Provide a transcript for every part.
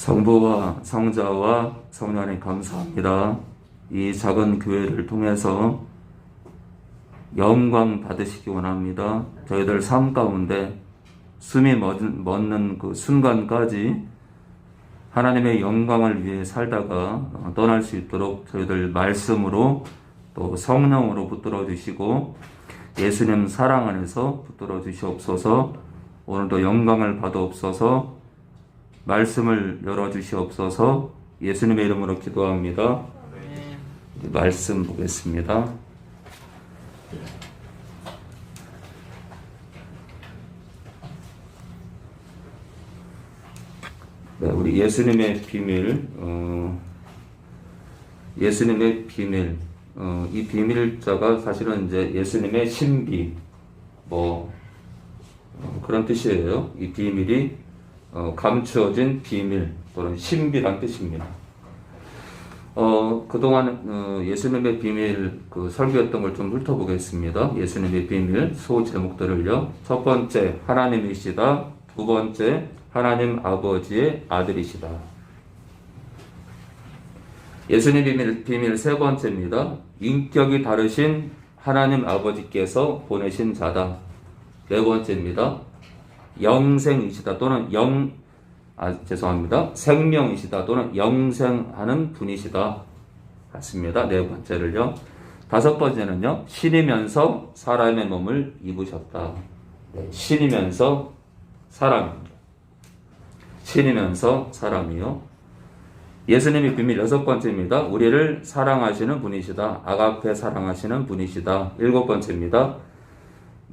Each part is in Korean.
성부와 성자와 성령님 감사합니다. 이 작은 교회를 통해서 영광 받으시기 원합니다. 저희들 삶 가운데 숨이 멎는 그 순간까지 하나님의 영광을 위해 살다가 떠날 수 있도록 저희들 말씀으로 또 성령으로 붙들어 주시고 예수님 사랑 안에서 붙들어 주시옵소서. 오늘도 영광을 받아옵소서. 말씀을 열어주시옵소서. 예수님의 이름으로 기도합니다. 말씀 보겠습니다. 네, 우리 예수님의 비밀, 예수님의 비밀, 이 비밀자가 사실은 이제 예수님의 신비, 그런 뜻이에요. 이 비밀이 감추어진 비밀 또는 신비란 뜻입니다. 그동안 예수님의 비밀 설교했던 걸 좀 훑어보겠습니다. 예수님의 비밀 소 제목들을요. 첫 번째, 하나님이시다. 두 번째, 하나님 아버지의 아들이시다. 예수님 비밀 세 번째입니다. 인격이 다르신 하나님 아버지께서 보내신 자다. 네 번째입니다. 영생이시다 또는 생명이시다 또는 영생하는 분이시다. 같습니다. 네 번째를요. 다섯 번째는요. 신이면서 사람의 몸을 입으셨다. 네, 신이면서 사람입니다. 신이면서 사람이요. 예수님의 비밀 여섯 번째입니다. 우리를 사랑하시는 분이시다. 아가페 사랑하시는 분이시다. 일곱 번째입니다.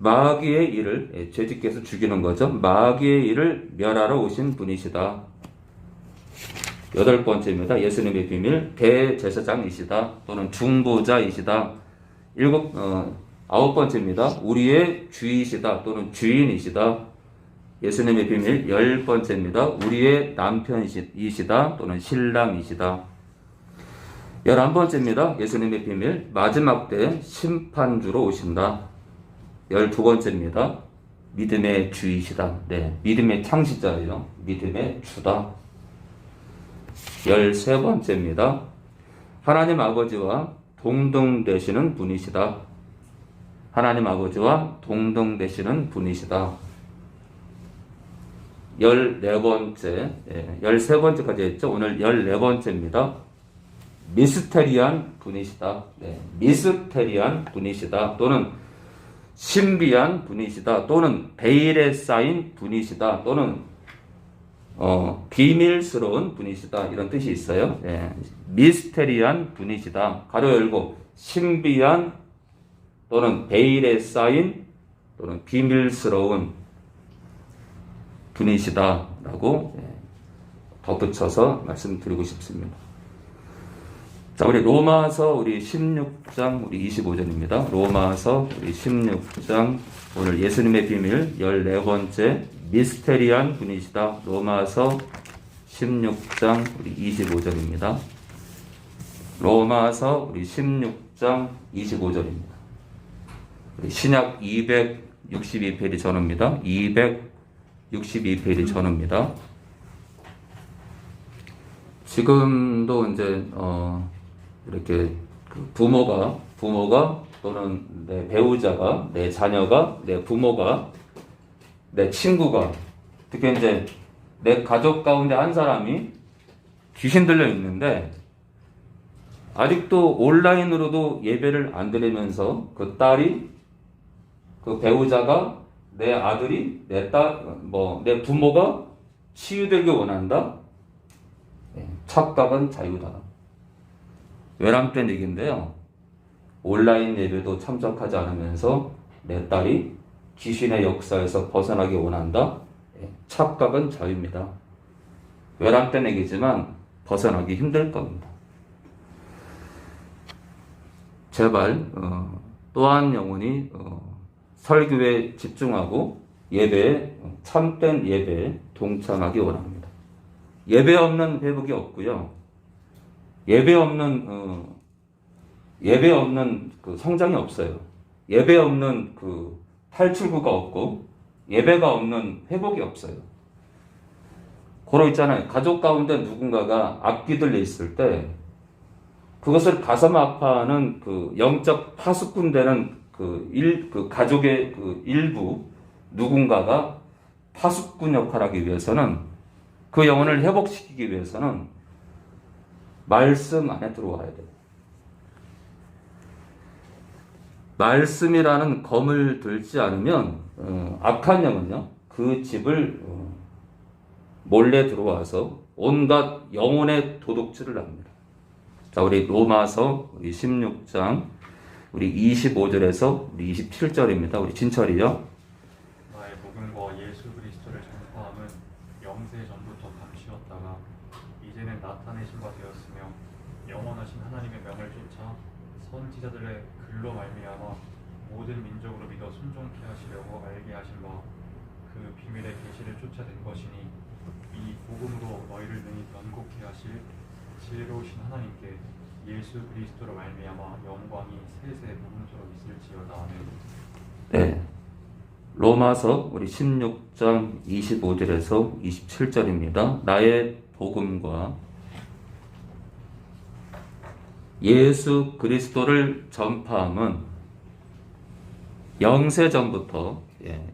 마귀의 일을, 죄짓께서 죽이는 거죠. 마귀의 일을 멸하러 오신 분이시다. 여덟 번째입니다. 예수님의 비밀, 대제사장이시다. 또는 중보자이시다. 아홉 번째입니다. 우리의 주이시다. 또는 주인이시다. 예수님의 비밀, 열 번째입니다. 우리의 남편이시다. 또는 신랑이시다. 11번째입니다. 예수님의 비밀, 마지막 때 심판주로 오신다. 12번째입니다. 믿음의 주이시다. 네, 믿음의 창시자예요. 믿음의 주다. 13번째입니다. 하나님 아버지와 동등되시는 분이시다. 하나님 아버지와 동등되시는 분이시다. 14번째, 13번째까지 했죠. 오늘 14번째입니다. 미스테리한 분이시다. 네, 미스테리한 분이시다. 또는 신비한 분이시다. 또는 베일에 쌓인 분이시다. 또는 비밀스러운 분이시다. 이런 뜻이 있어요. 네. 미스테리한 분이시다. 가로 열고 신비한 또는 베일에 쌓인 또는 비밀스러운 분이시다. 라고 덧붙여서 말씀드리고 싶습니다. 자, 우리 로마서 16장 25절입니다. 로마서 16장 오늘 예수님의 비밀 14번째 미스테리한 분이시다. 로마서 16장 25절입니다. 로마서 16장 25절입니다. 신약 262페이지 전후입니다. 262페이지 전후입니다. 지금도 이제 이렇게 부모가 또는 내 배우자가, 내 자녀가, 내 부모가, 내 친구가, 특히 이제 내 가족 가운데 한 사람이 귀신 들려 있는데 아직도 온라인으로도 예배를 안 드리면서 그 딸이, 그 배우자가, 내 아들이, 내 부모가 치유되길 원한다. 착각은 자유다. 외람된 얘기인데요. 온라인 예배도 참석하지 않으면서 내 딸이 귀신의 역사에서 벗어나기 원한다. 착각은 자유입니다. 외람된 얘기지만 벗어나기 힘들 겁니다. 제발 또한 영혼이 설교에 집중하고 예배에, 참된 예배에 동참하기 원합니다. 예배 없는 회복이 없고요. 예배 없는 그 성장이 없어요. 예배 없는 그 탈출구가 없고 예배가 없는 회복이 없어요. 고로 있잖아요. 가족 가운데 누군가가 악귀 들려 있을 때 그것을 가슴 아파하는 그 영적 파수꾼 되는 그 가족의 그 일부 누군가가 파수꾼 역할을 하기 위해서는 그 영혼을 회복시키기 위해서는 말씀 안에 들어와야 돼요. 말씀이라는 검을 들지 않으면 악한 영은요 그 집을 몰래 들어와서 온갖 영혼의 도둑질을 합니다. 자, 우리 로마서 우리 16장 우리 25절에서 우리 27절입니다. 우리 진철이요. 나의 복음과 예수 그리스도를 전파함은 영세 전부터 감추었다가 이제는 나타내신 바 되었으며 영원하신 하나님의 명을 쫓아 선지자들의 글로 말미암아 모든 민족으로 믿어 순종케 하시려고 알게 하신 바 그 비밀의 계시를 쫓아낸 것이니 이 복음으로 너희를 능히 변곡케 하실 지혜로우신 하나님께 예수 그리스도로 말미암아 영광이 세세 무궁토록 있을지어다. 아멘. 네. 로마서 우리 16장 25절에서 27절입니다. 나의 복음과 예수 그리스도를 전파함은 영세전부터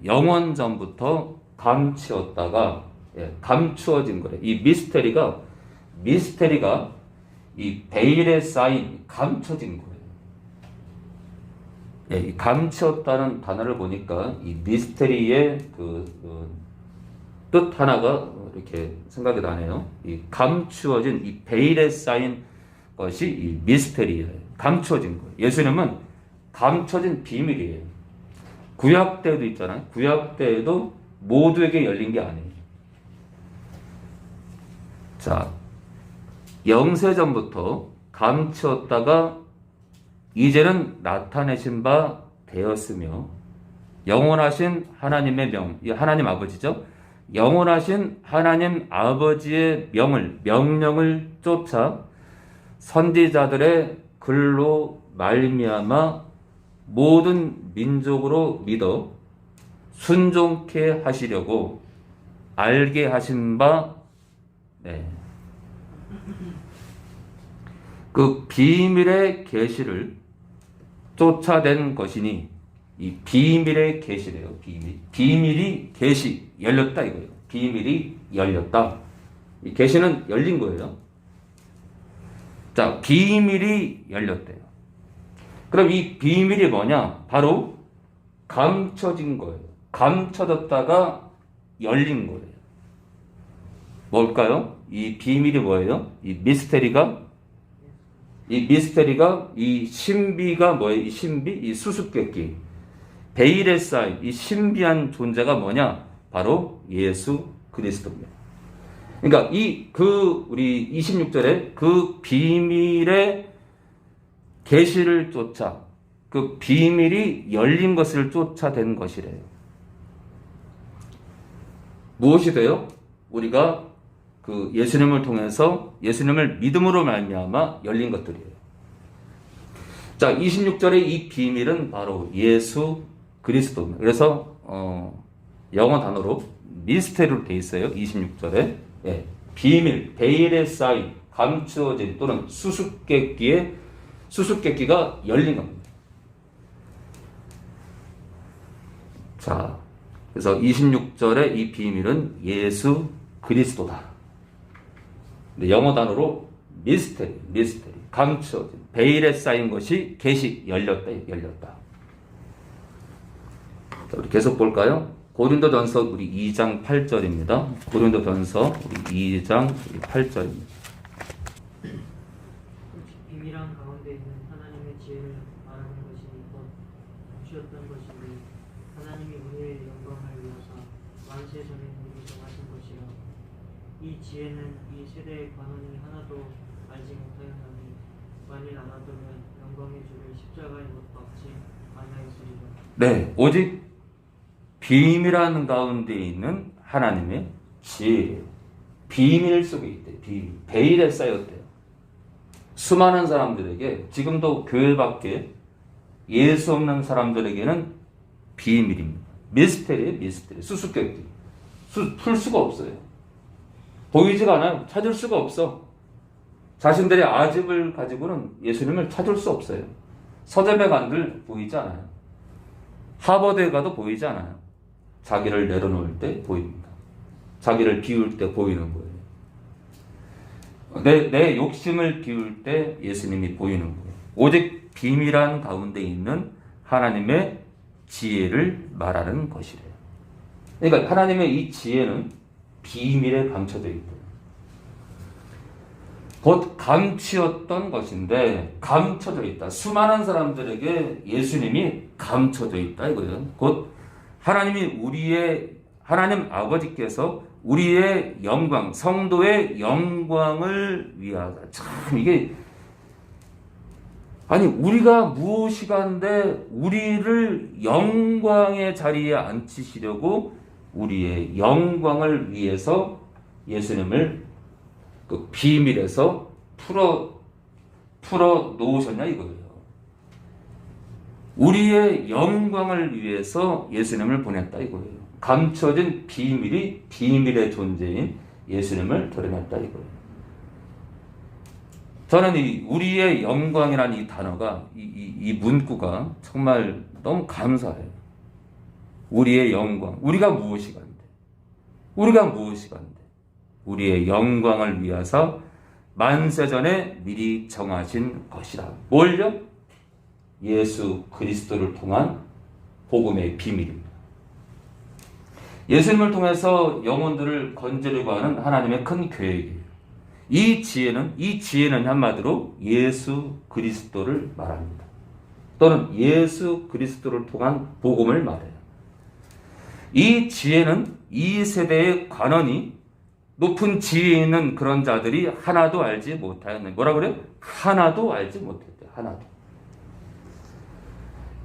영원전부터 감추었다가 감추어진 거래요. 이 미스테리가 이 베일에 쌓인 감춰진 거예요. 이 감추었다는 단어를 보니까 이 미스테리의 뜻 하나가 이렇게 생각이 나네요. 이 감추어진 이 베일에 쌓인 것이 이 미스테리예요. 감춰진 거예요. 예수님은 감춰진 비밀이에요. 구약 때도 있잖아요. 구약 때에도 모두에게 열린 게 아니에요. 자, 영세전부터 감추었다가 이제는 나타내신 바 되었으며 영원하신 하나님의 명, 하나님 아버지죠. 영원하신 하나님 아버지의 명령을 쫓아 선지자들의 글로 말미암아 모든 민족으로 믿어 순종케 하시려고 알게 하신 바 그 비밀의 계시를 쫓아낸 것이니 이 비밀의 계시래요. 비밀이 계시 열렸다 이거예요. 비밀이 열렸다. 이 계시는 열린 거예요. 자, 비밀이 열렸대요. 그럼 이 비밀이 뭐냐? 바로 감춰진 거예요. 감춰졌다가 열린 거예요. 뭘까요? 이 비밀이 뭐예요? 이 미스테리가 이 신비가 뭐예요? 이 신비? 이 수수께끼. 베일에 쌓인 이 신비한 존재가 뭐냐? 바로 예수 그리스도입니다. 그러니까 우리 26절에 그 비밀의 계시를 쫓아 그 비밀이 열린 것을 쫓아낸 것이래요. 무엇이 돼요? 우리가 그 예수님을 통해서 예수님을 믿음으로 말미암아 열린 것들이에요. 자, 26절의 이 비밀은 바로 예수 그리스도입니다. 그래서 영어 단어로 미스테리로 되어 있어요. 26절에 비밀, 베일에 쌓인 감추어진 또는 수수께끼가 열린 겁니다. 자, 그래서 26절의 이 비밀은 예수 그리스도다. 근데 영어 단어로 미스테리, 감추어진, 베일에 쌓인 것이 계시, 열렸다. 자, 우리 계속 볼까요? 고린도전서 우리 2장 8절입니다. 고린도전서 우리 2장 8절입니다. 비밀한 가운데 있는 하나님의 지혜를 말하는 것이 곧 감추었던 것인데 하나님이 우리의 영광을 위하사 만세 전에 미리 정하신 것이라. 이 지혜는 이 세대의 관원이 하나도 알지 못하였나니 만일 알아두면 영광의 주를 십자가에 못 박지 아니하였으리라. 네, 오직 비밀한 가운데 있는 하나님의 지혜, 비밀 속에 있대요. 비밀, 베일에 쌓였대요. 수많은 사람들에게, 지금도 교회 밖에 예수 없는 사람들에게는 비밀입니다. 미스테리, 수수께끼. 풀 수가 없어요. 보이지가 않아요. 찾을 수가 없어. 자신들의 아집을 가지고는 예수님을 찾을 수 없어요. 서점에 간들 보이지 않아요. 하버드에 가도 보이지 않아요. 자기를 내려놓을 때 보입니다. 자기를 비울 때 보이는 거예요. 내 욕심을 비울 때 예수님이 보이는 거예요. 오직 비밀한 가운데 있는 하나님의 지혜를 말하는 것이래요. 그러니까 하나님의 이 지혜는 비밀에 감춰져 있다. 곧 감추었던 것인데 감춰져 있다. 수많은 사람들에게 예수님이 감춰져 있다 이거예요. 곧 하나님 아버지께서 우리의 영광, 성도의 영광을 위하여. 참 이게 아니 우리가 무엇이간데 우리를 영광의 자리에 앉히시려고 우리의 영광을 위해서 예수님을 그 비밀에서 풀어 놓으셨냐 이거예요. 우리의 영광을 위해서 예수님을 보냈다 이거예요. 감춰진 비밀의 존재인 예수님을 드러냈다 이거예요. 저는 이 우리의 영광이라는 이 단어가 이 문구가 정말 너무 감사해요. 우리의 영광, 우리가 무엇이간데 우리의 영광을 위해서 만세전에 미리 정하신 것이라. 뭘요? 예수 그리스도를 통한 복음의 비밀입니다. 예수님을 통해서 영혼들을 건지려고 하는 하나님의 큰 계획이에요. 이 지혜는 한마디로 예수 그리스도를 말합니다. 또는 예수 그리스도를 통한 복음을 말해요. 이 지혜는 이 세대의 관원이 높은 지혜에 있는 그런 자들이 하나도 알지 못하였네. 뭐라 그래요? 하나도 알지 못했대. 하나도.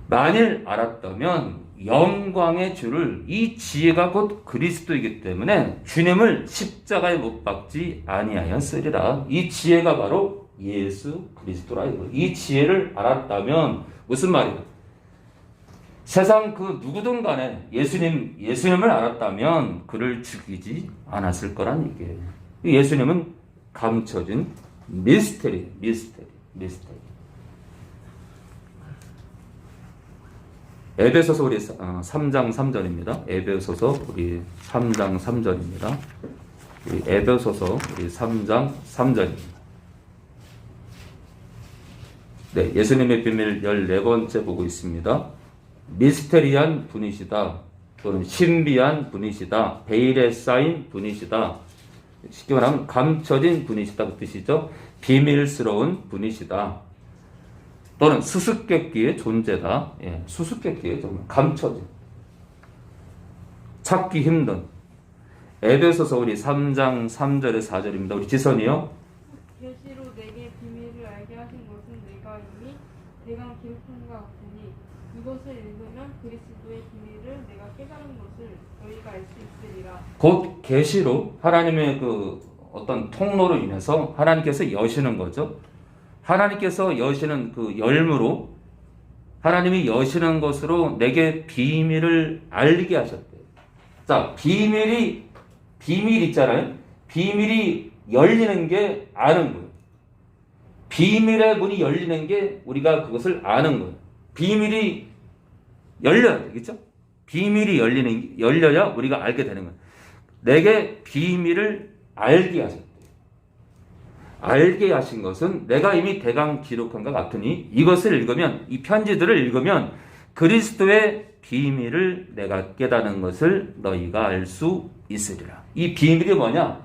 만일 알았다면 영광의 주를, 이 지혜가 곧 그리스도이기 때문에 주님을 십자가에 못 박지 아니하였으리라. 이 지혜가 바로 예수 그리스도라 이거예요. 이 지혜를 알았다면 무슨 말이에요? 세상 그 누구든 간에 예수님을 알았다면 그를 죽이지 않았을 거란 얘기예요. 예수님은 감춰진 미스테리. 에베소서 우리 3장 3절입니다. 에베소서 우리 3장 3절입니다. 에베소서 우리 3장 3절입니다. 네, 예수님의 비밀 14번째 보고 있습니다. 미스테리한 분이시다. 또는 신비한 분이시다. 베일에 쌓인 분이시다. 쉽게 말하면 감춰진 분이시다 그 뜻이죠. 비밀스러운 분이시다. 또는 수수께끼의 존재다. 예, 수수께끼의 존재. 감춰진. 찾기 힘든. 에베소서 우리 3장 3절에 4절입니다. 우리 지선이요. 계시로 내게 비밀을 알게 하신 것은 내가 이미 대강 기록한 것 같으니 이것을 읽으면 그리스도의 비밀을 내가 깨달은 것을 너희가 알 수 있으리라. 곧 계시로 하나님의 그 어떤 통로로 인해서 하나님께서 여시는 거죠. 하나님께서 여시는 그 열무로 하나님이 여시는 것으로 내게 비밀을 알게 하셨대요. 자, 비밀 있잖아요. 비밀이 열리는 게 아는 거예요. 비밀의 문이 열리는 게 우리가 그것을 아는 거예요. 비밀이 열려야 되겠죠? 비밀이 열려야 우리가 알게 되는 거예요. 내게 비밀을 알게 하셨대요. 알게 하신 것은 내가 이미 대강 기록한 것 같으니 이것을 읽으면, 이 편지들을 읽으면 그리스도의 비밀을 내가 깨닫는 것을 너희가 알 수 있으리라. 이 비밀이 뭐냐?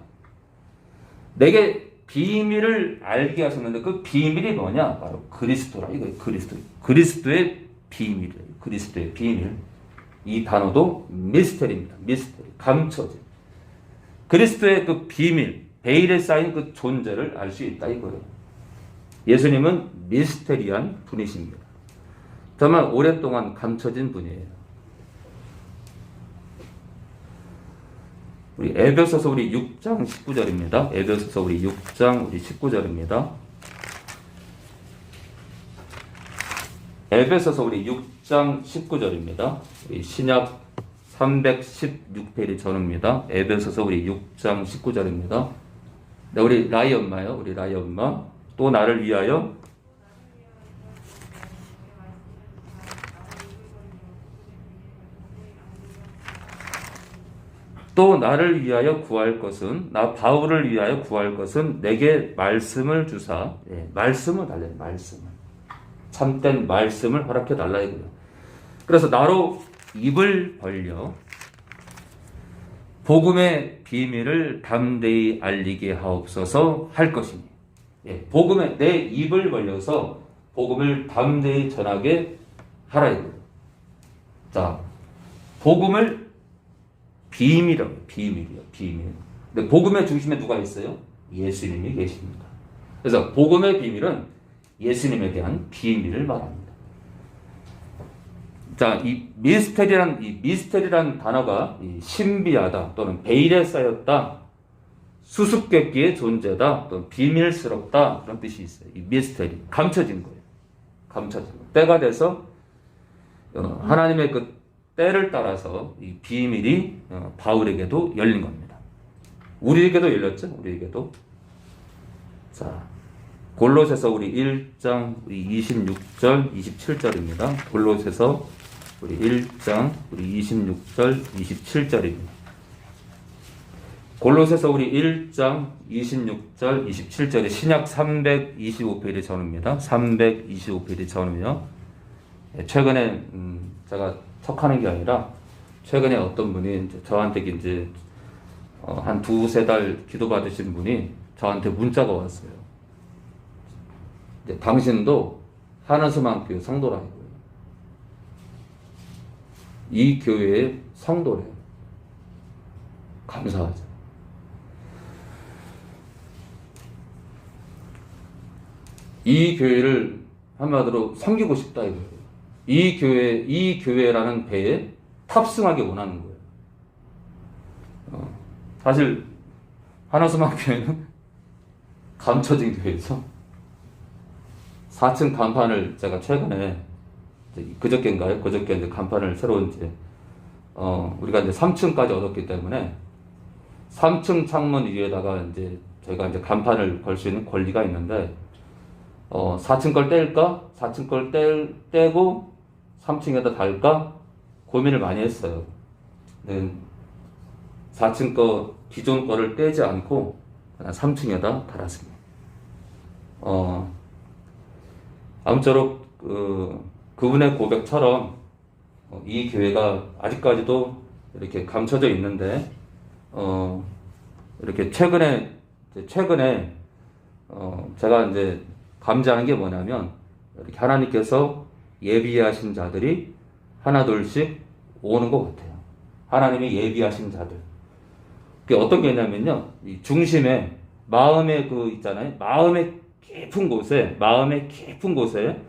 내게 비밀을 알게 하셨는데 그 비밀이 뭐냐? 바로 그리스도라. 이거예요. 그리스도의 비밀이에요. 그리스도의 비밀. 이 단어도 미스테리입니다. 미스테리. 감춰진. 그리스도의 그 비밀. 베일에 쌓인 그 존재를 알 수 있다 이거예요. 예수님은 미스테리한 분이십니다. 정말 오랫동안 감춰진 분이에요. 우리 에베소서 우리 6장 19절입니다. 에베소서 우리 6장 우리 19절입니다. 에베소서 우리 6장 19절입니다. 우리 신약 316페이지 전후입니다. 에베소서 우리 6장 19절입니다. 네, 우리 라이 엄마요. 우리 라이 엄마. 또 나를 위하여 또 나를 위하여 구할 것은 나 바울을 위하여 구할 것은 내게 말씀을 주사 말씀을 달래요. 말씀을 참된 말씀을 허락해 달라 이거예요. 그래서 나로 입을 벌려 복음의 비밀을 담대히 알리게 하옵소서 할 것이니 복음의 내 입을 벌려서 복음을 담대히 전하게 하라 이거예요. 자, 복음을 비밀이라고 비밀이요. 비밀. 근데 복음의 중심에 누가 있어요? 예수님이 계십니다. 그래서 복음의 비밀은 예수님에 대한 비밀을 말합니다. 자, 이 미스테리란 단어가 신비하다 또는 베일에 쌓였다, 수수께끼의 존재다 또는 비밀스럽다 그런 뜻이 있어요. 이 미스테리 감춰진 거예요. 감춰진 거. 때가 돼서 하나님의 그 때를 따라서 이 비밀이 바울에게도 열린 겁니다. 우리에게도 열렸죠. 우리에게도. 자, 골로새서 우리 1장 우리 26절 27절입니다. 골로새서 우리 1장 우리 26절 27절입니다. 골로새서 우리 1장 26절 27절이 신약 325페이지 전후입니다. 325페이지 전후요. 최근에 제가 척하는 게 아니라 최근에 어떤 분이 저한테 이제 한 두세 달 기도 받으신 분이 저한테 문자가 왔어요. 이제 당신도 하나수만교회 성도라 이거예요. 이 교회의 성도래요. 감사하죠. 이 교회를 한마디로 섬기고 싶다 이거예요. 이 교회라는 배에 탑승하기 원하는 거예요. 사실 하나수만 교회는 감춰진 교회에서 4층 간판을 제가 최근에 그저께인가요? 그저께 이제 간판을 새로 이제 우리가 이제 3층까지 얻었기 때문에 3층 창문 위에다가 이제 저희가 이제 간판을 걸 수 있는 권리가 있는데 4층 걸 뗄까? 4층 걸 떼고 3층에다 달까? 고민을 많이 했어요. 네, 4층 거 기존 거를 떼지 않고 그냥 3층에다 달았습니다. 아무쪼록 그분의 고백처럼 이 교회가 아직까지도 이렇게 감춰져 있는데 이렇게 최근에 제가 이제 감지하는 게 뭐냐면 이렇게 하나님께서 예비하신 자들이 하나둘씩 오는 것 같아요. 하나님이 예비하신 자들. 그게 어떤 게 있냐면요. 이 중심에 마음의 그 있잖아요. 마음의 깊은 곳에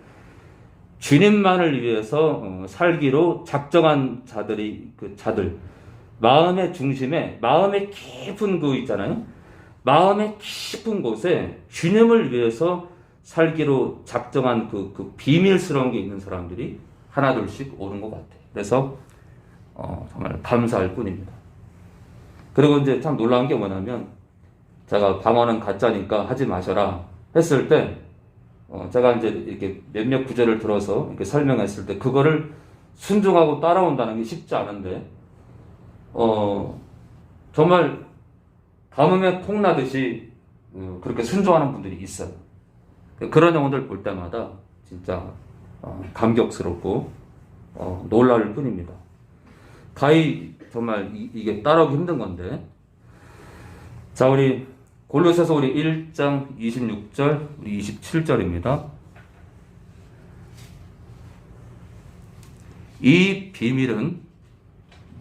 주님만을 위해서 살기로 작정한 자들 마음의 중심에 마음의 깊은 그 있잖아요. 마음의 깊은 곳에 주님을 위해서 살기로 작정한 그 비밀스러운 게 있는 사람들이 하나둘씩 오는 것 같아요. 그래서 정말 감사할 뿐입니다. 그리고 이제 참 놀라운 게 뭐냐면 제가 방언은 가짜니까 하지 마셔라 했을 때 제가 이제 이렇게 몇몇 구절을 들어서 이렇게 설명했을 때 그거를 순종하고 따라온다는 게 쉽지 않은데 정말 가뭄에 콩나듯이 그렇게 순종하는 분들이 있어요. 그런 영혼들 볼 때마다 진짜 감격스럽고 놀랄 뿐입니다. 가히 정말 이게 따라오기 힘든 건데, 자, 우리 골로새서 우리 1장 26절 우리 27절입니다. 이 비밀은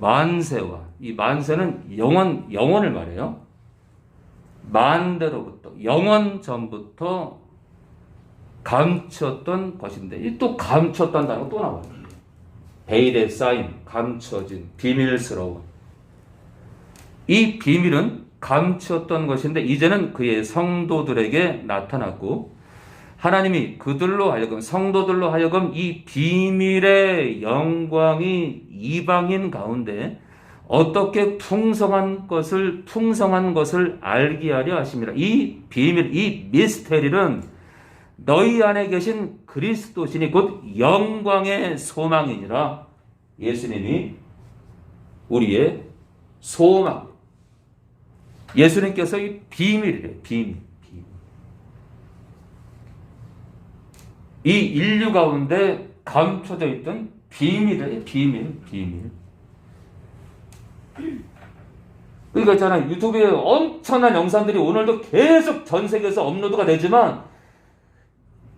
만세와, 이 만세는 영원을 말해요. 만대로부터 영원 전부터 감추었던 것인데, 이 또 감추었다는 단어가 또 나와요. 베일에 쌓인, 감춰진, 비밀스러운. 이 비밀은 감추었던 것인데 이제는 그의 성도들에게 나타났고 하나님이 그들로 하여금, 성도들로 하여금 이 비밀의 영광이 이방인 가운데 어떻게 풍성한 것을 알게 하려 하십니다. 이 비밀, 이 미스테리는 너희 안에 계신 그리스도시니 곧 영광의 소망이니라. 예수님이 우리의 소망. 예수님께서 이 비밀이래요. 비밀. 이 인류 가운데 감춰져 있던 비밀이에요. 비밀. 그러니까 있잖아요. 유튜브에 엄청난 영상들이 오늘도 계속 전 세계에서 업로드가 되지만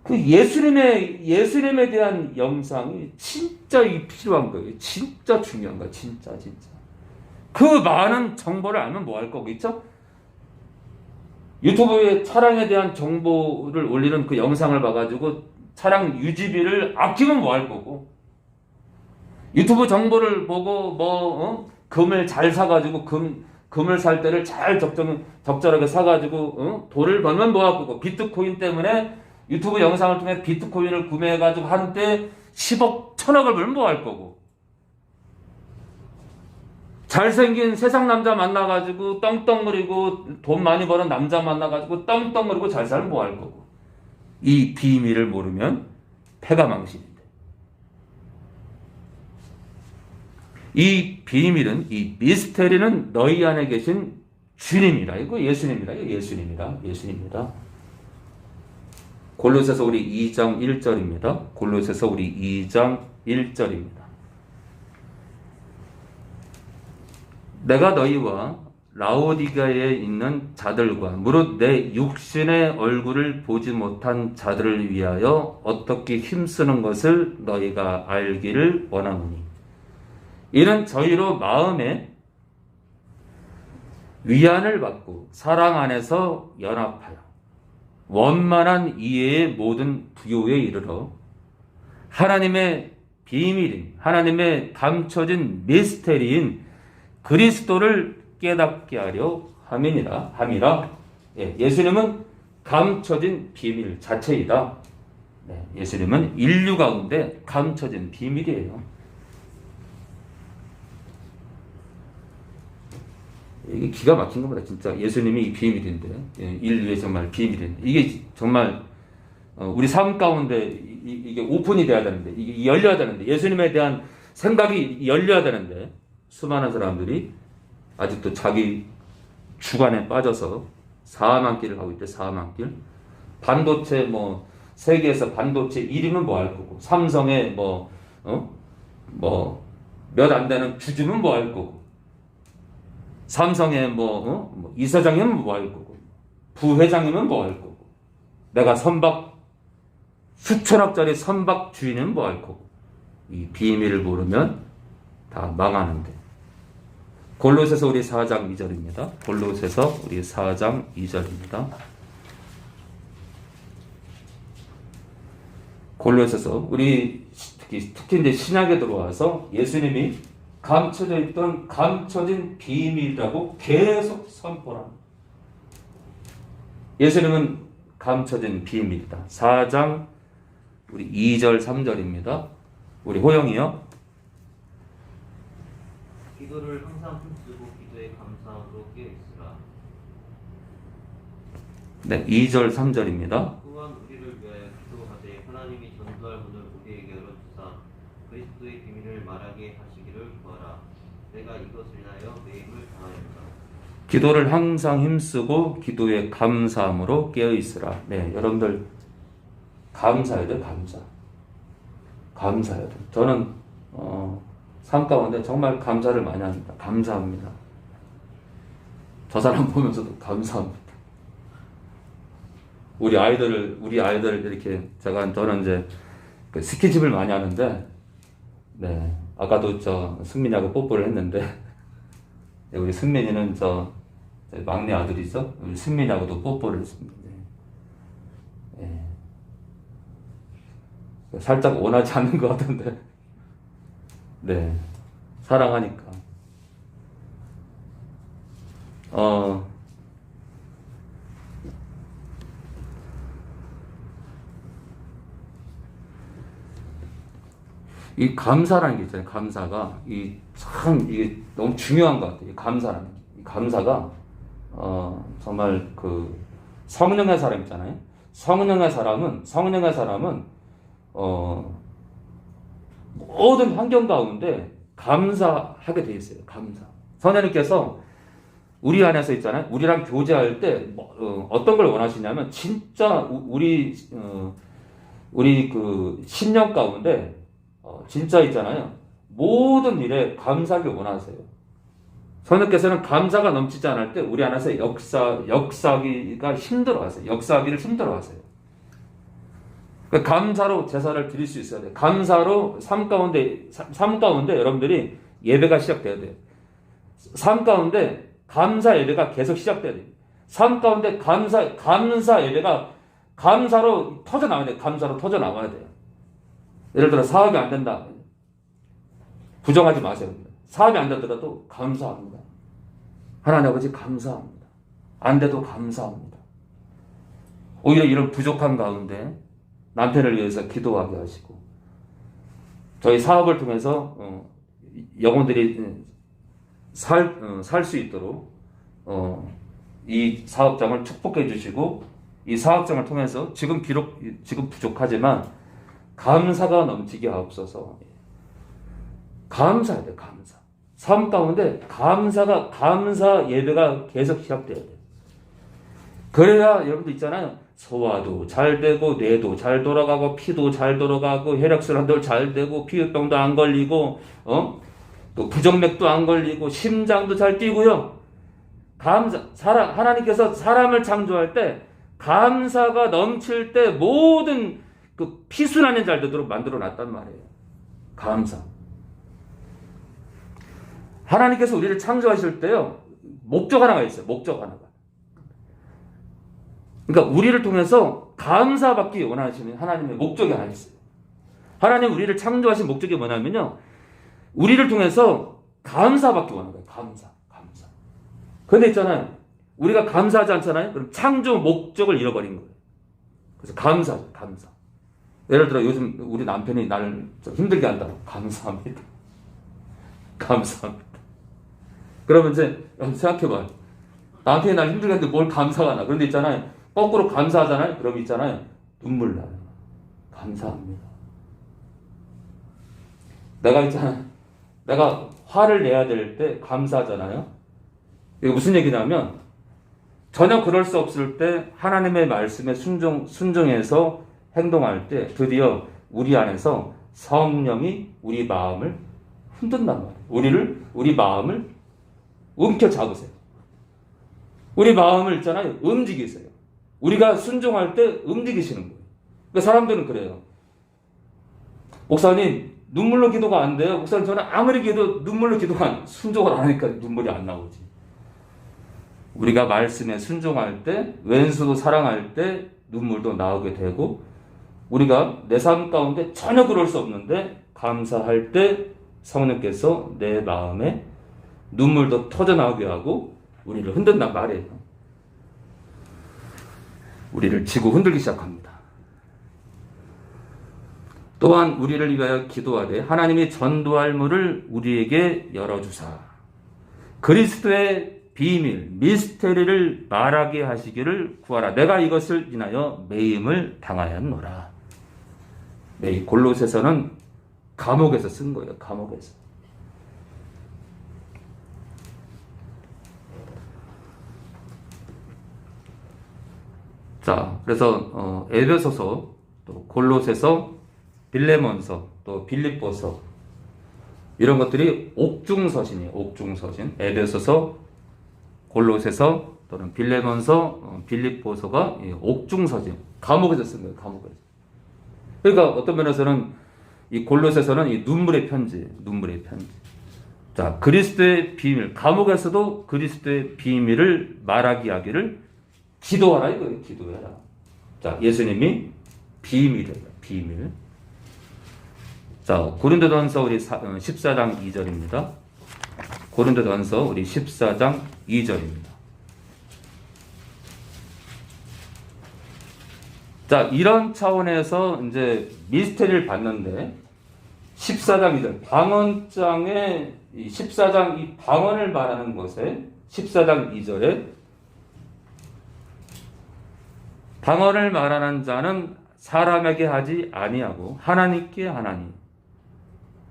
그 예수님에 대한 영상이 진짜 필요한 거예요. 진짜 중요한 거예요. 진짜. 그 많은 정보를 알면 뭐 할 거고 있죠? 유튜브에 차량에 대한 정보를 올리는 그 영상을 봐가지고 차량 유지비를 아끼면 뭐 할 거고, 유튜브 정보를 보고 금을 잘 사가지고 금을 살 때를 잘 적절하게 사가지고 돈을 벌면 뭐 할 거고, 비트코인 때문에 유튜브 영상을 통해 비트코인을 구매해가지고 한때 10억 1000억을 벌면 뭐 할 거고, 잘생긴 세상 남자 만나가지고 떵떵거리고 돈 많이 버는 남자 만나가지고 떵떵거리고 잘 살면 뭐 할 거고. 이 비밀을 모르면 패가 망신인데, 이 비밀은, 이 미스테리는 너희 안에 계신 주님이라. 이거 예수님이다. 골로새서 우리 2장 1절입니다. 골로새서 우리 2장 1절입니다. 내가 너희와 라오디게아에 있는 자들과 무릇 내 육신의 얼굴을 보지 못한 자들을 위하여 어떻게 힘쓰는 것을 너희가 알기를 원하노니, 이는 저희로 마음에 위안을 받고 사랑 안에서 연합하여 원만한 이해의 모든 부요에 이르러 하나님의 비밀인, 하나님의 감춰진 미스테리인 그리스도를 깨닫게 하려 함이라. 예수님은 감춰진 비밀 자체이다. 예수님은 인류 가운데 감춰진 비밀이에요. 이게 기가 막힌 겁니다. 진짜 예수님이 이 비밀인데, 인류의 정말 비밀인데, 이게 정말 우리 삶 가운데 이게 오픈이 돼야 되는데, 이게 열려야 되는데, 예수님에 대한 생각이 열려야 되는데, 수많은 사람들이 아직도 자기 주관에 빠져서 사망길을 가고 있대. 사망길. 반도체 세계에서 반도체 1위면 뭐 할 거고, 삼성에 몇 안 되는 주주면 뭐 할 거고, 삼성의 이사장이면 뭐 할 거고, 부회장이면 뭐 할 거고, 내가 수천억짜리 선박 주인은 뭐 할 거고. 이 비밀을 모르면 다 망하는데. 골로새서 우리 4장 2절입니다. 골로새서 우리 4장 2절입니다. 골로새서 우리 특히 이제 신약에 들어와서 예수님이 감춰져 있던 감춰진 비밀이라고 계속 선포합니다. 예수님은 감춰진 비밀이다. 4장 우리 2절 3절입니다. 우리 호영이요. 기도를 항상 힘쓰고 기도에 감사함으로 깨어있으라. 네, 2절 3절입니다. 또한 우리를 위하여 기도하되 하나님이 전도할 문을 우리에게 열어주사 그리스도의 비밀을 말하게 하시기를 구하라. 내가 이것을 인하여 내 힘을 다하였다. 기도를 항상 힘쓰고 기도에 감사함으로 깨어있으라. 네, 여러분들 감사해야 돼요. 감사해야 돼요. 저는 삶 가운데 정말 감사를 많이 합니다. 감사합니다. 저 사람 보면서도 감사합니다. 우리 아이들을 이렇게 저는 이제 그 스킨십을 많이 하는데, 네, 아까도 승민이하고 뽀뽀를 했는데, 우리 승민이는 막내 아들이죠. 우리 승민이하고도 뽀뽀를 했습니다. 네. 살짝 원하지 않는 것 같은데, 네, 사랑하니까. 이 감사라는 게 있잖아요. 감사가 이게 너무 중요한 것 같아요. 이 감사라는 게. 이 감사가 정말 그 성령의 사람 있잖아요. 성령의 사람은 모든 환경 가운데 감사하게 돼 있어요. 감사. 성령님께서 우리 안에서 있잖아요. 우리랑 교제할 때 어떤 걸 원하시냐면 진짜 우리 그 신령 가운데 진짜 있잖아요. 모든 일에 감사하기 원하세요. 성령께서는 감사가 넘치지 않을 때 우리 안에서 역사하기가 힘들어하세요. 역사하기를 힘들어하세요. 그러니까 감사로 제사를 드릴 수 있어야 돼요. 감사로 삶 가운데 여러분들이 예배가 시작돼야 돼요. 삶 가운데 감사 예배가 계속 시작돼야 돼요. 삶 가운데 감사 예배가 감사로 터져 나와야 돼요. 감사로 터져 나와야 돼요. 예를 들어 사업이 안 된다. 부정하지 마세요. 사업이 안 되더라도 감사합니다. 하나님 아버지 감사합니다. 안 돼도 감사합니다. 오히려 이런 부족한 가운데 남편을 위해서 기도하게 하시고 저희 사업을 통해서 영혼들이 살 수 있도록 이 사업장을 축복해 주시고 이 사업장을 통해서 지금 부족하지만 감사가 넘치게 하옵소서. 감사해야 돼. 감사. 삶 가운데 감사 예배가 계속 시작돼야 돼. 그래야 여러분들 있잖아요. 소화도 잘 되고 뇌도 잘 돌아가고 피도 잘 돌아가고 혈액순환도 잘 되고 피부병도 안 걸리고 또 부정맥도 안 걸리고 심장도 잘 뛰고요. 하나님께서 사람을 창조할 때 감사가 넘칠 때 모든 그 피순환이 잘 되도록 만들어 놨단 말이에요. 감사. 하나님께서 우리를 창조하실 때요. 목적 하나가 있어요. 목적 하나가. 그러니까 우리를 통해서 감사받기 원하시는 하나님의 목적이 하나 있어요. 하나님 우리를 창조하신 목적이 뭐냐면요. 우리를 통해서 감사받기 원하는 거예요. 감사. 그런데 있잖아요. 우리가 감사하지 않잖아요. 그럼 창조 목적을 잃어버린 거예요. 그래서 감사. 예를 들어 요즘 우리 남편이 나를 좀 힘들게 한다고. 감사합니다. 그러면 이제 생각해봐요. 남편이 날 힘들게 하는데 뭘 감사가 나. 그런데 있잖아요. 거꾸로 감사하잖아요. 그럼 있잖아요. 눈물 나요. 감사합니다. 내가 화를 내야 될 때 감사하잖아요. 이게 무슨 얘기냐면 전혀 그럴 수 없을 때 하나님의 말씀에 순종해서 행동할 때 드디어 우리 안에서 성령이 우리 마음을 흔든단 말이에요. 우리 마음을 움켜 잡으세요. 우리 마음을 있잖아요. 움직이세요. 우리가 순종할 때 움직이시는 거예요. 그러니까 사람들은 그래요. 목사님 눈물로 기도가 안 돼요. 목사님 저는 아무리 눈물로 기도가 순종을 안 하니까 눈물이 안 나오지. 우리가 말씀에 순종할 때 왼수도 사랑할 때 눈물도 나오게 되고 우리가 내 삶 가운데 전혀 그럴 수 없는데 감사할 때 성령께서 내 마음에 눈물도 터져 나오게 하고 우리를 흔든단 말이에요. 우리를 지고 흔들기 시작합니다. 또한 우리를 위하여 기도하되 하나님이 전도할 문을 우리에게 열어주사 그리스도의 비밀, 미스테리를 말하게 하시기를 구하라. 내가 이것을 인하여 매임을 당하였노라. 골로새서는 감옥에서 쓴 거예요. 감옥에서. 자, 그래서 에베소서, 또 골로새서, 빌레몬서, 또 빌립보서 이런 것들이 옥중서신이에요. 옥중서신. 에베소서, 골로새서 또는 빌레몬서, 빌립보서가 옥중서신. 감옥에서 쓴 거예요. 감옥에서. 그러니까 어떤 면에서는 이 골로새서는 이 눈물의 편지. 자, 그리스도의 비밀. 감옥에서도 그리스도의 비밀을 말하기 하기를 기도하라 이거예요. 기도해라. 자, 예수님이 비밀이에요. 비밀. 자, 고린도전서 우리 14장 2절입니다. 고린도전서 우리 14장 2절입니다. 자, 이런 차원에서 이제 미스테리를 봤는데 14장 2절 방언장의 14장 이 방언을 말하는 것에 14장 2절에 방언을 말하는 자는 사람에게 하지 아니하고 하나님께 하나니.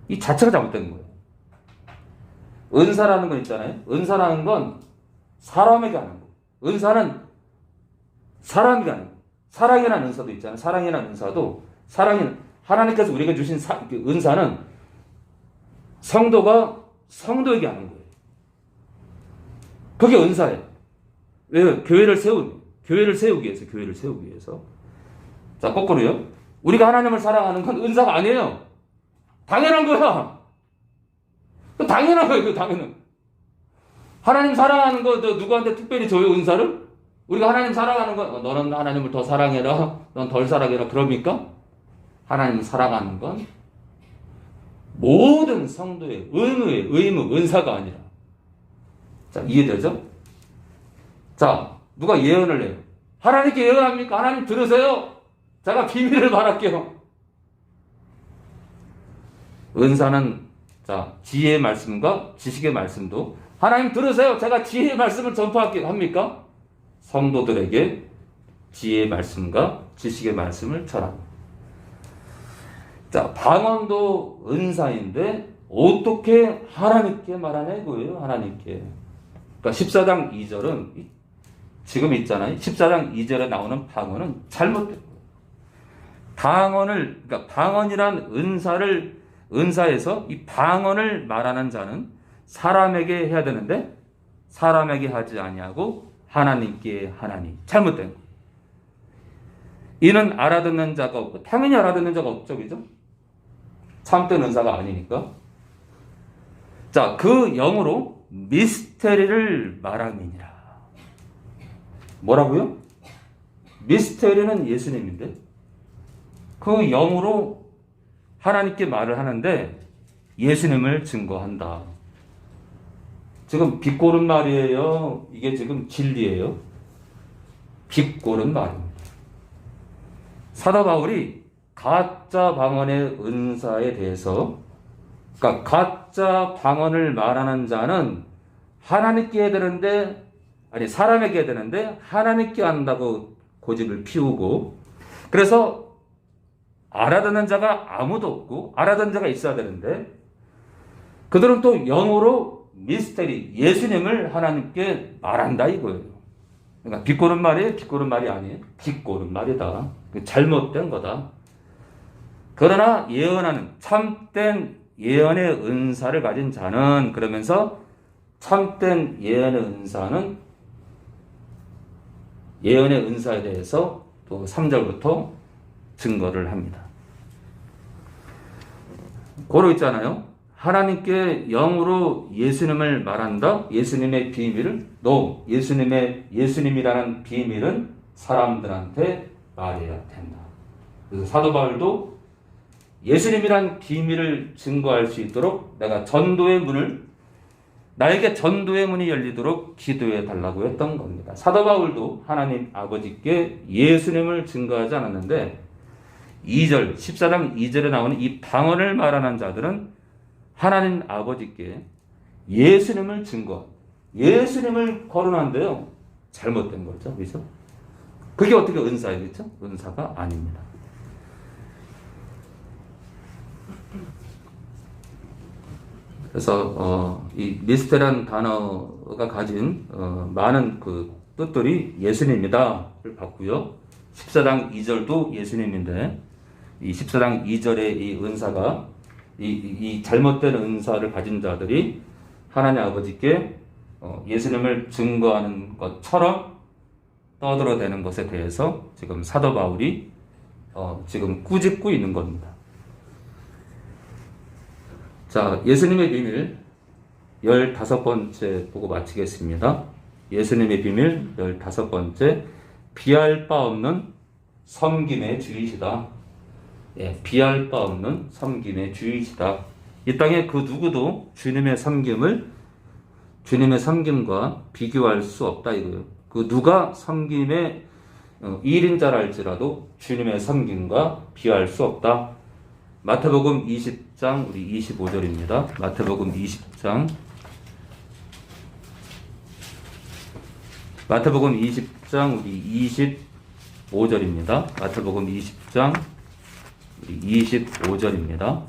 이 자체가 잘못된 거예요. 은사라는 건 있잖아요. 은사라는 건 사람에게 하는 거. 은사는 사람에게 하는 거. 사랑이라는 은사도 있잖아요. 사랑이라는 은사도 하나님께서 우리에게 주신 은사는 성도가 성도에게 하는 거예요. 그게 은사예요. 왜요? 교회를 세우기 위해서. 자, 거꾸로요. 우리가 하나님을 사랑하는 건 은사가 아니에요. 당연한 거야. 당연한 거예요. 당연한. 하나님 사랑하는 거 누구한테 특별히 줘요, 은사를? 우리가 하나님 사랑하는 거, 너는 하나님을 더 사랑해라, 넌 덜 사랑해라, 그럽니까? 하나님 사랑하는 건 모든 성도의 의무, 은사가 아니라. 자, 이해되죠? 자, 누가 예언을 해요? 하나님께 예언합니까? 하나님 들으세요. 제가 비밀을 말할게요. 은사는 자, 지혜의 말씀과 지식의 말씀도 하나님 들으세요. 제가 지혜의 말씀을 전파할게요. 합니까? 성도들에게 지혜의 말씀과 지식의 말씀을 전합니다. 자, 방언도 은사인데 어떻게 하나님께 말하냐 이거예요. 하나님께. 그러니까 14장 2절은 지금 있잖아요. 14장 2절에 나오는 방언은 잘못된 거예요. 그러니까 방언이란 은사에서 이 방언을 말하는 자는 사람에게 해야 되는데 사람에게 하지 아니하고 하나님께 하나님. 잘못된 거예요. 이는 알아듣는 자가 없고 당연히 알아듣는 자가 없죠. 그죠? 참된 은사가 아니니까. 자, 그 영으로 미스테리를 말함이니라. 뭐라고요? 미스테리는 예수님인데 그 영으로 하나님께 말을 하는데 예수님을 증거한다. 지금 비꼬는 말이에요? 이게 지금 진리예요? 비꼬는 말입니다. 사도 바울이 가짜 방언의 은사에 대해서, 그러니까 가짜 방언을 말하는 자는 하나님께 해야 되는데, 아니 사람에게 해야 되는데 하나님께 한다고 고집을 피우고, 그래서 알아듣는 자가 아무도 없고 알아듣는 자가 있어야 되는데 그들은 또 영으로 미스테리, 예수님을 하나님께 말한다 이거예요. 그러니까 비꼬는 말이에요? 비꼬는 말이 아니에요. 비꼬는 말이다. 잘못된 거다. 그러나 예언하는 참된 예언의 은사를 가진 자는, 그러면서 참된 예언의 은사는 예언의 은사에 대해서 또 3절부터 증거를 합니다. 고로 있잖아요. 하나님께 영으로 예수님을 말한다. 예수님의 비밀을, 예수님이라는 비밀은 사람들한테 말해야 된다. 그래서 사도 바울도 예수님이란 비밀을 증거할 수 있도록 나에게 전도의 문이 열리도록 기도해 달라고 했던 겁니다. 사도 바울도 하나님 아버지께 예수님을 증거하지 않았는데 14장 2절에 나오는 이 방언을 말하는 자들은 하나님 아버지께 예수님을 예수님을 거론한대요. 잘못된 거죠. 그렇죠? 그게 어떻게 은사예요? 그렇죠? 은사가 아닙니다. 그래서 이 미스테란 단어가 가진 많은 그 뜻들이 예수님이다를 봤고요. 14장 2절도 예수님인데 이 14장 2절의 이 은사가 이 잘못된 은사를 가진 자들이 하나님 아버지께 예수님을 증거하는 것처럼 떠들어대는 것에 대해서 지금 사도 바울이 지금 꾸짖고 있는 겁니다. 자, 예수님의 비밀 15번째 보고 마치겠습니다. 예수님의 비밀 15번째, 비할 바 없는 섬김의 주이시다. 예, 비할 바 없는 섬김의 주이시다. 이 땅에 그 누구도 주님의 섬김과 비교할 수 없다 이거예요. 그 누가 섬김의 1인자랄지라도 주님의 섬김과 비할 수 없다. 마태복음 20장 우리 25절입니다. 마태복음 20장 우리 25절입니다. 마태복음 20장 우리 25절입니다.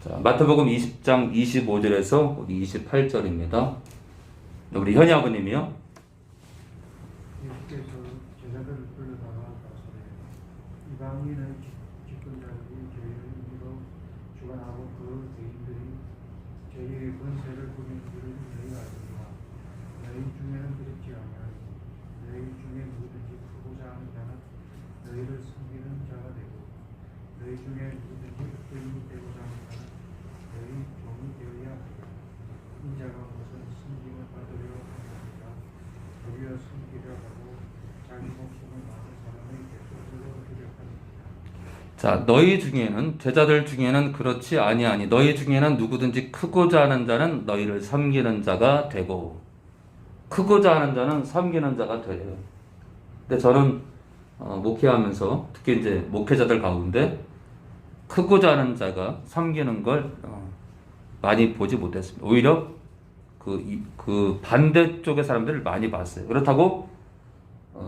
자, 마태복음 20장 25절에서 우리 28절입니다. 우리 현희 아버님이요. 예수께서 제자들을 불러다가 가시되 이방인의 집권자들이 저희를 임의로 주관하고 그 죄인들이 저희의 권세를 부리는 줄을 너희가 알거니와 너희 중에는 그렇지 아니하니 너희 중에 누구든지 크고자 하는 자는 너희를 섬기는 자가 되고 너희 중에 누구든지 흑인이 되고자 하는 자는 너희 종이 되어야 하리라. 인자가 무슨 섬김을 받으려 합니까? 도리어 섬기려 하고 자기 목숨을 많은 사람의 대속으로 드려 합니다. 자, 너희 중에는 제자들 중에는 그렇지 아니하니 너희 중에는 누구든지 크고자 하는 자는 너희를 섬기는 자가 되고 크고자 하는 자는 섬기는 자가 되래요. 근데 저는 목회하면서 특히 이제 목회자들 가운데 크고자 하는 자가 섬기는 걸 많이 보지 못했습니다. 오히려 그 반대쪽의 사람들을 많이 봤어요. 그렇다고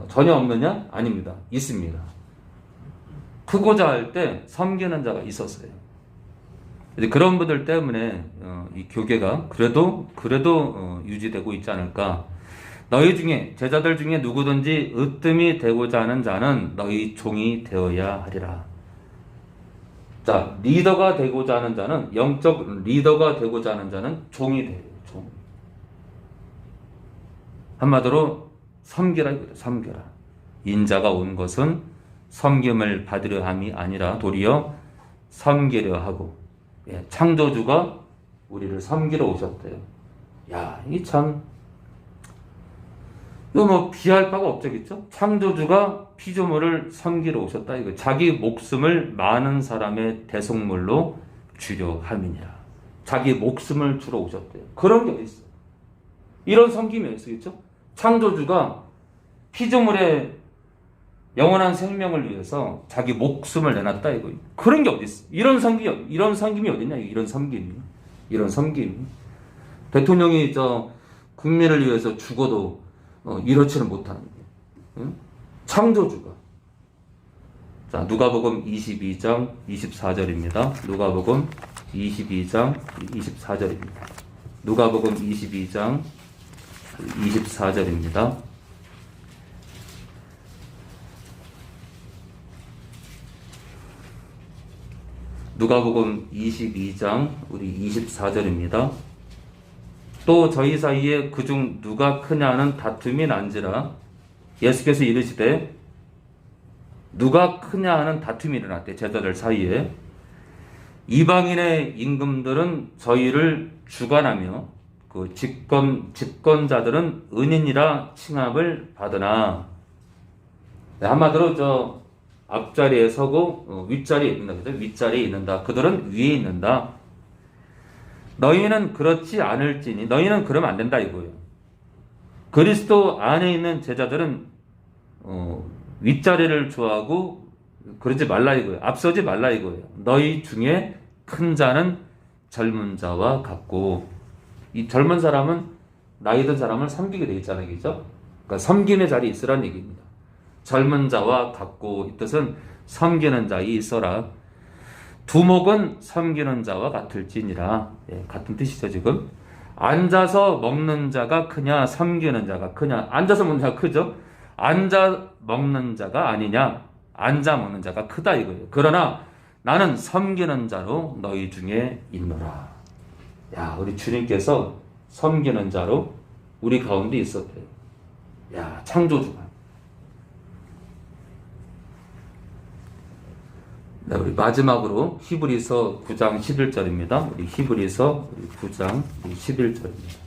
전혀 없느냐? 아닙니다. 있습니다. 크고자 할 때 섬기는 자가 있었어요. 이제 그런 분들 때문에 이 교계가 그래도 유지되고 있지 않을까. 너희 중에 제자들 중에 누구든지 으뜸이 되고자 하는 자는 너희 종이 되어야 하리라. 자, 리더가 되고자 하는 자는 영적 리더가 되고자 하는 자는 종이 돼요. 종. 한마디로 섬기라 이거죠. 섬겨라. 인자가 온 것은 섬김을 받으려 함이 아니라 도리어 섬기려 하고, 예, 창조주가 우리를 섬기러 오셨대요. 야, 이 참 이거 뭐 비할 바가 없겠죠? 창조주가 피조물을 섬기러 오셨다 이거. 자기 목숨을 많은 사람의 대속물로 주려 함이니라. 자기 목숨을 주러 오셨대요. 그런 게 어디 있어? 이런 섬김이 어디 있겠죠? 창조주가 피조물의 영원한 생명을 위해서 자기 목숨을 내놨다 이거. 그런 게 어디 있어? 이런 섬김이 어딨냐? 이런 섬김이. 대통령이 국민을 위해서 죽어도 이렇지는 못하는 게. 응? 창조주가. 자, 누가복음 22장 24절입니다. 누가복음 22장 24절입니다. 누가복음 22장 24절입니다. 누가복음 22장 우리 24절입니다. 또 저희 사이에 그중 누가 크냐는 다툼이 난지라 예수께서 이르시되 누가 크냐 하는 다툼이 일어났대. 제자들 사이에. 이방인의 임금들은 저희를 주관하며 그 집권자들은 은인이라 칭함을 받으나. 네, 한마디로 앞자리에 서고 윗자리에 있는다. 그죠? 윗자리에 있는다. 그들은 위에 있는다. 너희는 그렇지 않을지니 너희는 그러면 안 된다 이거예요. 그리스도 안에 있는 제자들은 윗자리를 좋아하고 그러지 말라 이거예요. 앞서지 말라 이거예요. 너희 중에 큰 자는 젊은 자와 같고, 이 젊은 사람은 나이 든 사람을 섬기게 돼 있잖아요. 그죠? 그러니까 섬김의 자리에 있으라는 얘기입니다. 젊은 자와 같고, 이 뜻은 섬기는 자에 있어라. 두목은 섬기는 자와 같을지니라. 예, 같은 뜻이죠 지금. 앉아서 먹는 자가 크냐 섬기는 자가 크냐. 앉아서 먹는 자가 크죠. 앉아 먹는 자가 아니냐 앉아 먹는 자가 크다 이거예요. 그러나 나는 섬기는 자로 너희 중에 있노라. 야, 우리 주님께서 섬기는 자로 우리 가운데 있었대요. 야, 창조주가. 네, 우리 마지막으로 히브리서 9장 11절입니다. 우리 히브리서 9장 11절입니다.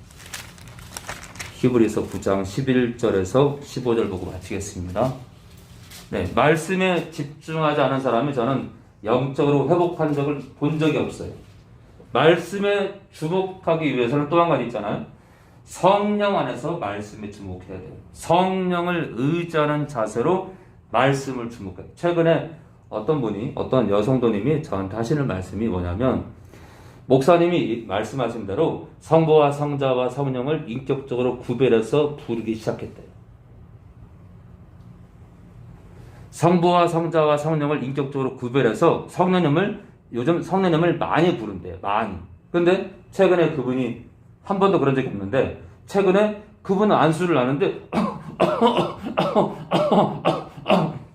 히브리서 9장 11절에서 15절 보고 마치겠습니다. 네, 말씀에 집중하지 않은 사람이 저는 영적으로 회복한 적을 본 적이 없어요. 말씀에 주목하기 위해서는 또 한 가지 있잖아요. 성령 안에서 말씀에 주목해야 돼요. 성령을 의지하는 자세로 말씀을 주목해요. 최근에 어떤 여성도님이 저한테 하시는 말씀이 뭐냐면, 목사님이 말씀하신 대로 성부와 성자와 성령을 인격적으로 구별해서 부르기 시작했대요. 성부와 성자와 성령을 인격적으로 구별해서 요즘 성령님을 많이 부른대요. 많이. 근데 최근에 그분이 한 번도 그런 적이 없는데, 최근에 그분은 안수를 하는데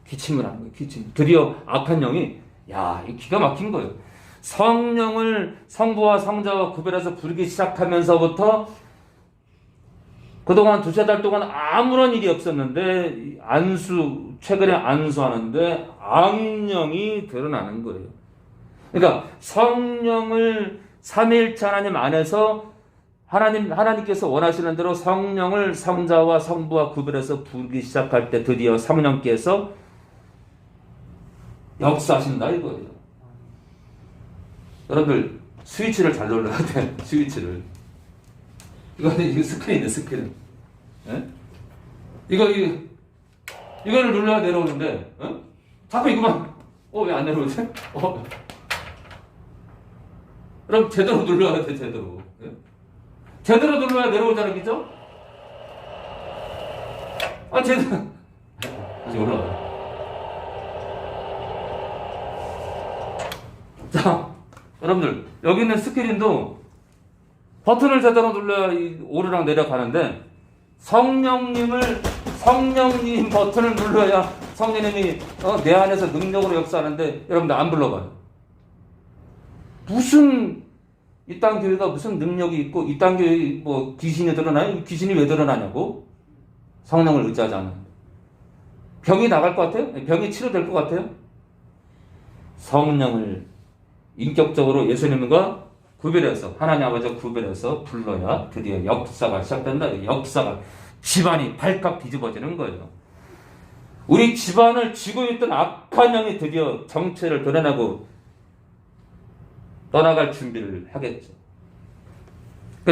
기침을 하는 거예요. 기침. 드디어 악한 영이, 야, 이 기가 막힌 거예요. 성부와 성자와 구별해서 부르기 시작하면서부터 그동안 2-3달 동안 아무런 일이 없었는데, 최근에 안수하는데 악령이 드러나는 거예요. 그러니까 성령을 삼위일체 하나님 안에서 하나님께서 원하시는 대로 성령을 성자와 성부와 구별해서 부르기 시작할 때 드디어 성령께서 역사하신다 이거예요. 여러분들 스위치를 잘 눌러야 돼. 스위치를. 이거 스크린이네, 스크린. 예? 이거를 눌러야 내려오는데, 자꾸 이거만, 왜 안 내려오지? 그럼 제대로 눌러야 돼, 제대로. 예? 제대로 눌러야 내려오자는 거죠? 제대로. 다시 올라가요. 자, 여러분들, 여기 있는 스크린도 버튼을 제대로 눌러야 오르락 내려가는데, 성령님 버튼을 눌러야 성령님이 내 안에서 능력으로 역사하는데, 여러분들 안 불러봐요. 이딴 교회가 무슨 능력이 있고, 이딴 교회 귀신이 드러나요? 귀신이 왜 드러나냐고? 성령을 의지하지 않아요. 병이 나갈 것 같아요? 병이 치료될 것 같아요? 성령을 인격적으로 예수님과 구별해서, 하나님 아버지와 구별해서 불러야 드디어 역사가 시작된다. 역사가, 집안이 발칵 뒤집어지는 거예요. 우리 집안을 쥐고 있던 악한 영이 드디어 정체를 드러내고 떠나갈 준비를 하겠죠.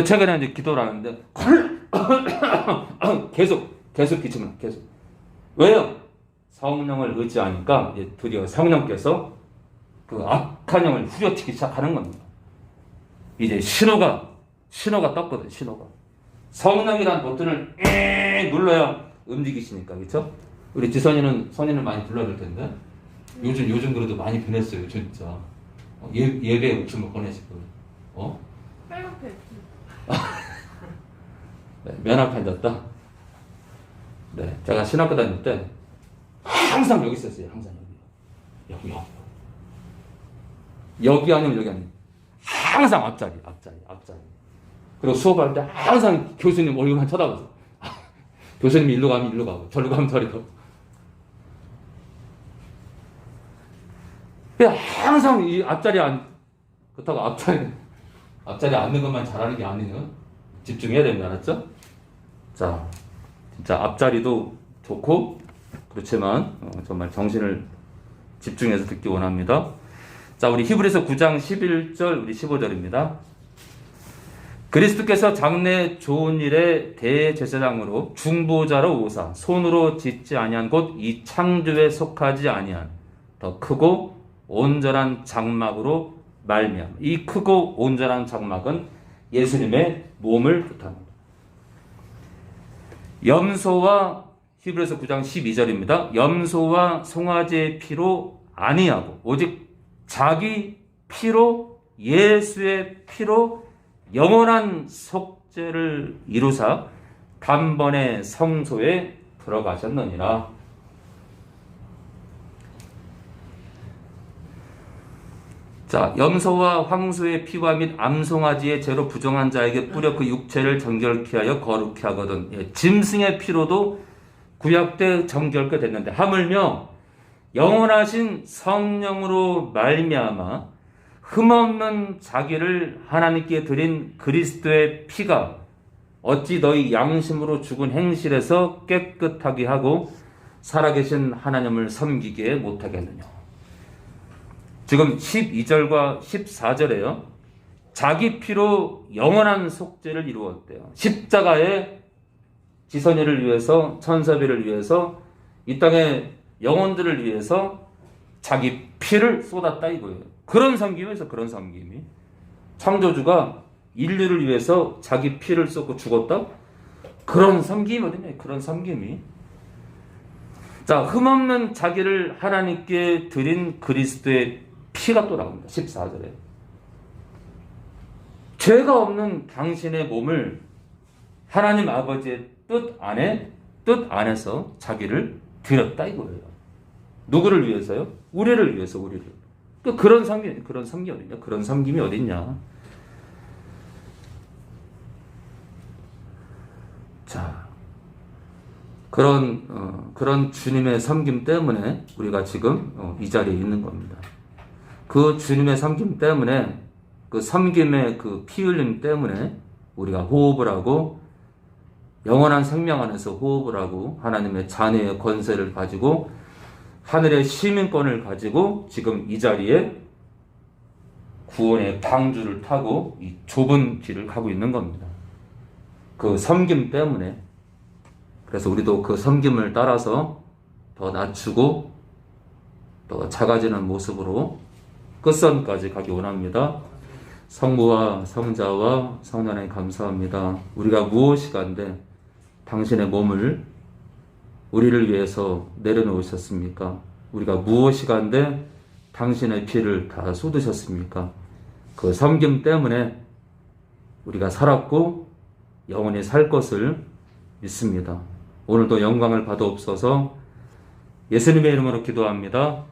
최근에 이제 기도를 하는데 계속 기침을 계속. 왜요? 성령을 의지하니까 이제 드디어 성령께서 그 악한 영을 후려치기 시작하는 겁니다. 이제 신호가 떴거든. 신호가. 성령이라는 버튼을 눌러야 움직이시니까, 그렇죠? 우리 지선이는 선이는 많이 불러야 될 텐데 요즘 그래도 많이 변했어요, 진짜. 예배 웃음을 꺼내시고, 빨갛게. 네, 면 앞에 앉았다. 네, 제가 신학교 다닐 때 항상 여기 있었어요. 항상 여기 아니면 여기 아니면 항상 앞자리. 그리고 수업할 때 항상 교수님 얼굴만 쳐다봐서 교수님이 일로 가면 일로 가고 저리로 가면 저리로 가고. 항상 이 앞자리에 그렇다고 앞자리에 앉는 것만 잘하는 게 아니에요. 집중해야 됩니다. 알았죠? 자, 진짜 앞자리도 좋고 그렇지만 정말 정신을 집중해서 듣기 원합니다. 자, 우리 히브리서 9장 11절 우리 15절입니다. 그리스도께서 장래 좋은 일의 대제사장으로 중보자로 오사 손으로 짓지 아니한 곧 이 창조에 속하지 아니한 더 크고 온전한 장막으로 말미암아. 이 크고 온전한 장막은 예수님의 몸을 뜻합니다. 염소와 히브리서 9장 12절입니다. 염소와 송아지의 피로 아니하고 오직 자기 피로 예수의 피로 영원한 속죄를 이루사 단번에 성소에 들어가셨느니라. 자, 염소와 황소의 피와 및 암송아지의 죄로 부정한 자에게 뿌려 그 육체를 정결케 하여 거룩케 하거든. 짐승의 피로도 구약 때 정결케 됐는데 하물며 영원하신 성령으로 말미암아 흠없는 자기를 하나님께 드린 그리스도의 피가 어찌 너희 양심으로 죽은 행실에서 깨끗하게 하고 살아계신 하나님을 섬기게 못하겠느냐. 지금 12절과 14절에요. 자기 피로 영원한 속죄를 이루었대요. 십자가에 지선이를 위해서 천사비를 위해서 이 땅에 영혼들을 위해서 자기 피를 쏟았다 이거예요. 그런 섬김에서 그런 섬김이 창조주가 인류를 위해서 자기 피를 쏟고 죽었다? 그런 섬김이거든요. 그런 섬김이. 자, 흠없는 자기를 하나님께 드린 그리스도의 피가 또 나옵니다. 14절에. 죄가 없는 당신의 몸을 하나님 아버지의 뜻 안에서 자기를 드렸다 이거예요. 누구를 위해서요? 우리를 위해서, 우리를. 그런 섬김이 어딨냐? 그런 섬김이 어딨냐? 자, 그런 주님의 섬김 때문에 우리가 지금 이 자리에 있는 겁니다. 그 주님의 섬김 때문에, 그 섬김의 그 피 흘림 때문에 우리가 호흡을 하고 영원한 생명 안에서 호흡을 하고 하나님의 자녀의 권세를 가지고 하늘의 시민권을 가지고 지금 이 자리에 구원의 방주를 타고 이 좁은 길을 가고 있는 겁니다. 그 섬김 때문에. 그래서 우리도 그 섬김을 따라서 더 낮추고 더 작아지는 모습으로 끝선까지 가기 원합니다. 성부와 성자와 성령에 감사합니다. 우리가 무엇이 간데 당신의 몸을 우리를 위해서 내려놓으셨습니까? 우리가 무엇이 간데 당신의 피를 다 쏟으셨습니까? 그 섬김 때문에 우리가 살았고 영원히 살 것을 믿습니다. 오늘도 영광을 받아옵소서. 예수님의 이름으로 기도합니다.